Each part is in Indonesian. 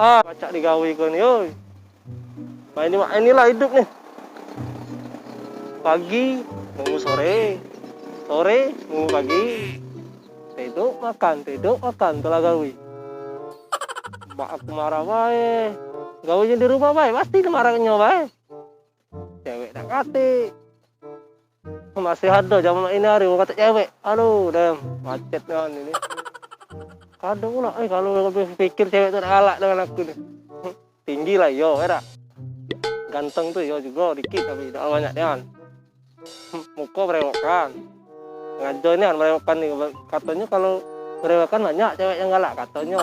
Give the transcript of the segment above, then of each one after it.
Baca digawe kon yo. Inilah hidup nih. Pagi nunggu sore, sore nunggu pagi. Tidur makan telah gawe. Mak aku marah bae. Gawenya di rumah bae, pasti marahnya bae. Cewek tak kate. Masih ada zaman ini hari mau kata cewek. Aduh, macet kan ini. Kadang pula, kalau pikir cewek itu galak dengan aku nih. Tinggi lah yo, era. Ganteng tuh yo juga dikit tapi tidak banyak kan. Muka berewokan. Ngajo ini kan berewokan nih. Katanya kalau berewokan banyak cewek yang galak katanya.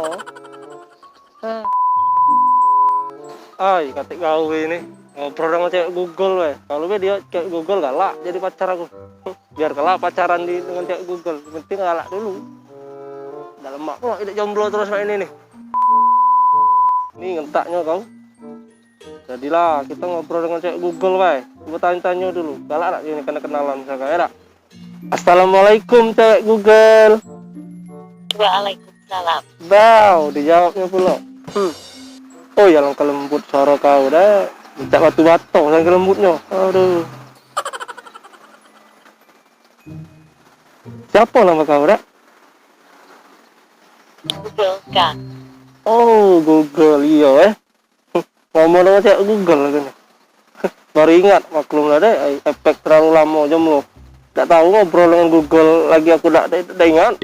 Kata gawe ini ngobrol sama cewek Google weh. Kalau dia cewek Google galak jadi pacar aku. Biar kalah pacaran dengan cewek Google. Penting galak dulu. Dalam mak kok tidak jomblo terus main ini nih. Nih ngentaknya kau. Jadilah kita ngobrol dengan cewek Google weh. Coba tanya-tanya dulu. Galak tak ini kena kenalan misalkan ya. Assalamualaikum cewek Google. Waalaikumsalam. Bau dijawabnya pula. Oh ya langkah lembut suara kau dah. Minta batu-batu langkah lembutnya. Aduh. Siapa nama kau dah? Google Kak. Oh Google iya ngomong dengan cewek Google kan. Baru ingat maklum lah deh efek terlalu lama jomblo. Tak tahu ngobrol dengan Google lagi aku tak ingat.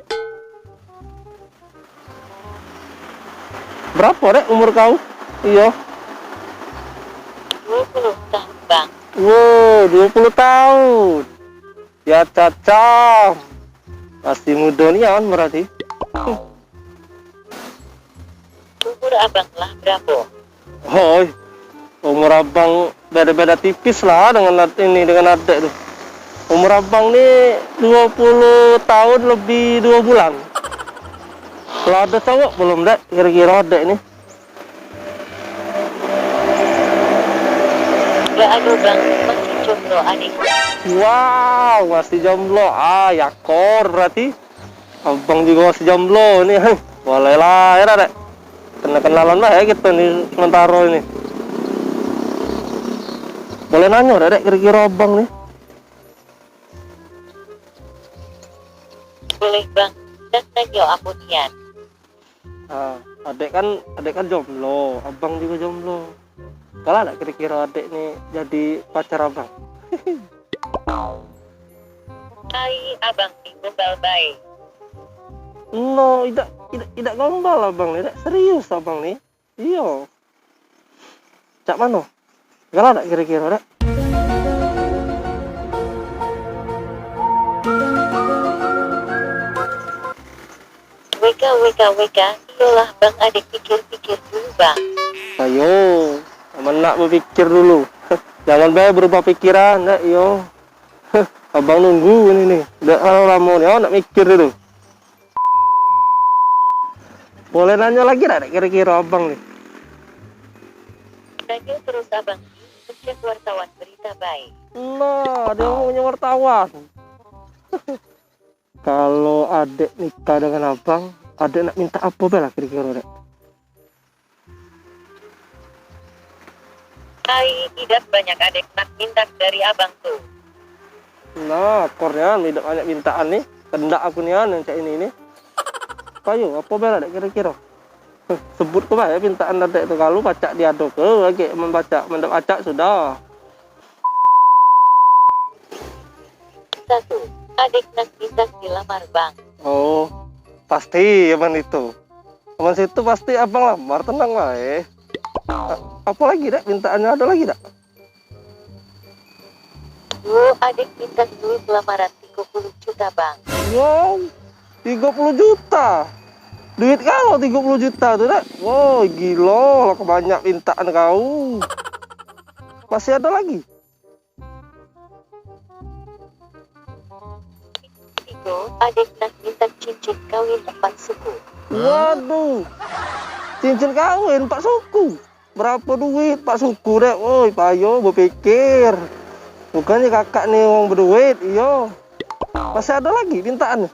Berapa deh umur kau? Iya. 20 tahun bang. Wow 20 tahun. Ya cacam. Masih muda nih kan berarti. Umur abang lah berapa? Oh, umur abang beda-beda tipis lah dengan adek tuh. Umur abang nih 20 tahun lebih 2 bulan. Kalau ada cowok belum dek kira-kira adek ini? Gak ada bang, masih jomblo adik. Wow, masih jomblo. Yakor berarti. Abang juga masih jomblo nih. Boleh lah ya dek. Kenalan lah ya gitu nih sementara ini. Boleh nanya dek kira-kira abang nih? Boleh bang, dan nanya apa niat? Adek kan jomblo, abang juga jomblo. Kalau ada kira-kira adek nih jadi pacar abang? Hai abang di gombal baik. No, tidak gombal abang nih, serius abang nih. Iya. Cak mana? Kalau ada kira-kira dek? WK, iyalah bang adik pikir-pikir dulu bang. Ayo, nak berpikir dulu. Jangan berubah pikiran, nak yo. Abang nunggu ini nih. Udah lama nih, nak mikir dulu. Boleh nanya lagi tak kira-kira abang nih? Tanya terus abang, setiap wartawan berita baik. Nah, dia maunya wartawan. Kalau adek nikah dengan abang, adek nak minta apa bela kira-kira dek? Hai, tidak banyak adik nak minta dari abang tuh. Nah, kornya tidak banyak mintaan nih. Kendak aku nih yang cak ini. Payo, apa bela dek kira-kira? Sebut ke ya mintaan adek itu kalau baca diado ke lagi membaca sudah. 1. Adik nak minta dilamar bang. Oh, pasti aman itu. Aman situ pasti abang lamar, tenang lah Apa lagi dek mintaannya ada lagi dak? Adik minta duit lamaran 30 juta bang. Wow, 30 juta. Duit kau 30 juta tuh dak? Wow, gila, banyak mintaan kau. Masih ada lagi? 3. Adik nak minta cincin kawin 4 suku. Waduh, cincin kawin 4 suku. Berapa duit 4 suku dek? Woi, payo berpikir. Bukannya kakak nih orang berduit, iyo. Masih ada lagi mintaannya?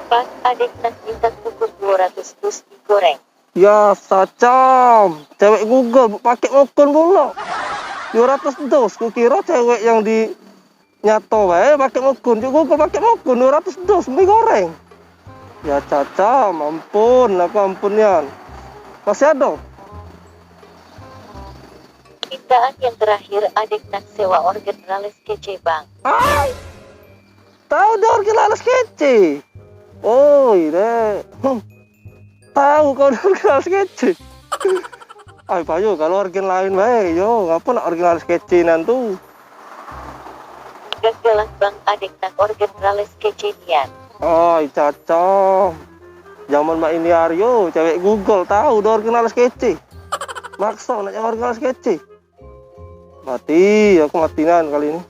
Pak adik nak minta kukus 200 dus digoreng. Ya sacam, cewek Google pakai mukun pula. 200 dos, kukira cewek yang di nyato wae pakai mukun, juga Google pakai mukun 200 dos mie goreng. Ya caca, ampun, aku ampunian. Masih ada? Pintaan yang terakhir adik nak sewa orgenalis kece bang. Ay, tahu dah originalis kece. Oh, iya. Tahu kau originalis kece. Ay, payo kalau organ lain bae, yo, ngapa nak originalis kece nantu? Gagalan bang adik nak orgenalis kece nian. Ay, caca. Zaman mak ini Aryo, cewek Google tahu dah originalis kece. Maksa nak yang originalis kece. Mati, aku matinan kali ini.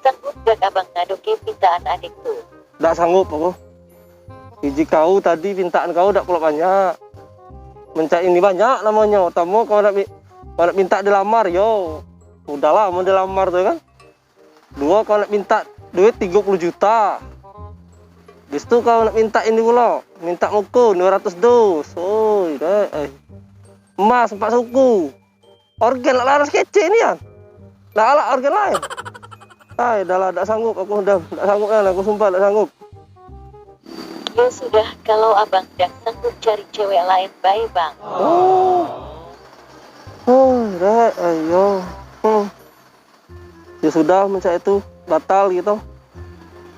Sanggup gak abang ngadoke pintaan adik tuh? Nggak sanggup aku. Iji kau tadi pintaan kau udah pula banyak. Mencari ini banyak namanya. Tamu kau nak minta dilamar, yo. Udahlah mau dilamar tuh kan. Dua kau nak minta duit 30 juta. Habis itu kau nak minta ini pula. Minta mukun 200 dus. Oh, emas 4 suku. Organ laras kece ini ya. Lah ala organ lain. Ay, dah lah, tak sanggup aku dah. Tak sanggup kan aku sumpah tak sanggup. Ya sudah, kalau abang dah sanggup cari cewek lain baik bang. Dah, ayo. Ya sudah, mencak itu batal gitu.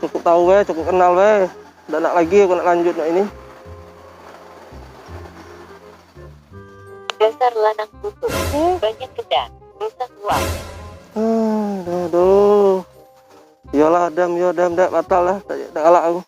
Cukup tahu weh, cukup kenal weh. Dah nak lagi aku nak lanjut nak ini. Dasar lanang kutu, banyak kedan, bisa uang. Aduh. Iyalah, dam, dah batal lah. Tak galak aku.